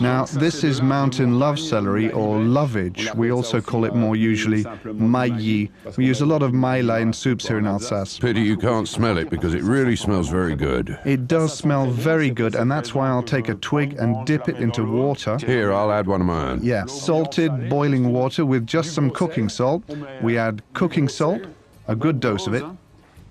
Now, this is mountain love celery, or lovage. We also call it more usually mailly. We use a lot of maïla in soups here in Alsace. Pity you can't smell it, because it really smells very good. It does smell very good, and that's why I'll take a twig and dip it into water. Here, I'll add one of my own. Yeah, salted, boiling water with just some cooking salt. We add cooking salt, a good dose of it,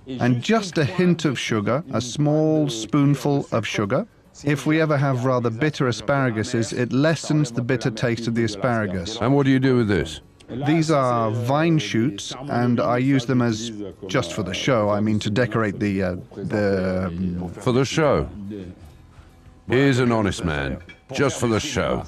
and just a hint of sugar, a small spoonful of sugar. If we ever have rather bitter asparaguses, it lessens the bitter taste of the asparagus. And what do you do with this? These are vine shoots, and I use them as just for the show. I mean, to decorate For the show. Here's an honest man, just for the show.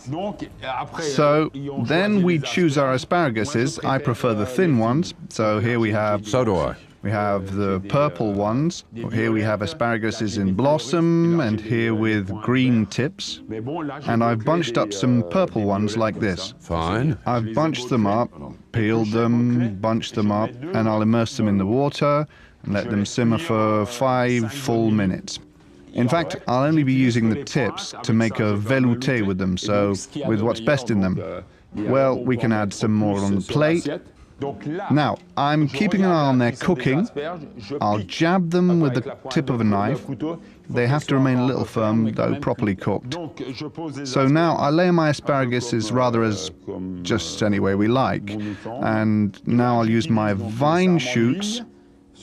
So then we choose our asparaguses. I prefer the thin ones. So here we have... So do I. We have the purple ones. Here we have asparaguses in blossom, and here with green tips. And I've bunched up some purple ones like this. Fine. I've bunched them up, peeled them, bunched them up, and I'll immerse them in the water and let them simmer for 5 full minutes. In fact, I'll only be using the tips to make a velouté with them, so with what's best in them. Well, we can add some more on the plate. Now, I'm keeping an eye on their cooking. I'll jab them with the tip of a knife. They have to remain a little firm, though properly cooked. So now I lay my asparaguses rather as just any way we like. And now I'll use my vine shoots,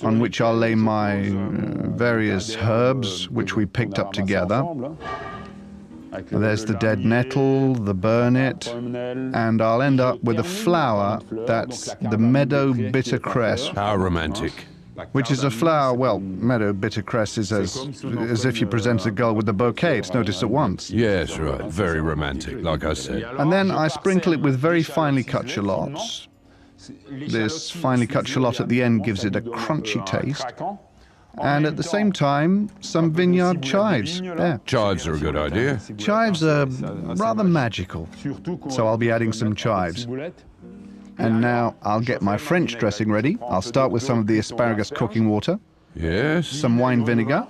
on which I'll lay my various herbs, which we picked up together. There's the dead nettle, the burnet, and I'll end up with a flower that's the meadow bitter cress. How romantic. Which is a flower, well, meadow bitter cress is as if you presented a girl with a bouquet. It's noticed at once. Yes, right. Very romantic, like I said. And then I sprinkle it with very finely cut shallots. This finely cut shallot at the end gives it a crunchy taste. And at the same time, some vineyard chives. There. Chives are a good idea. Chives are rather magical, so I'll be adding some chives. And now I'll get my French dressing ready. I'll start with some of the asparagus cooking water. Yes. Some wine vinegar.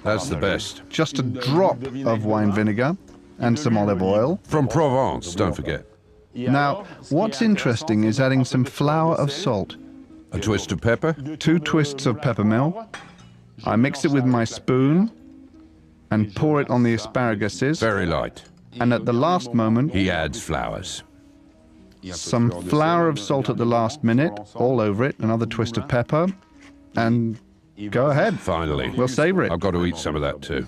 That's the best. Just a drop of wine vinegar and some olive oil. From Provence, don't forget. Now, what's interesting is adding some flour of salt. A twist of pepper? 2 twists of peppermill. I mix it with my spoon and pour it on the asparaguses. Very light. And at the last moment, He adds flowers. some flour of salt at the last minute, all over it, another twist of pepper, and go ahead. Finally. We'll savor it. I've got to eat some of that too.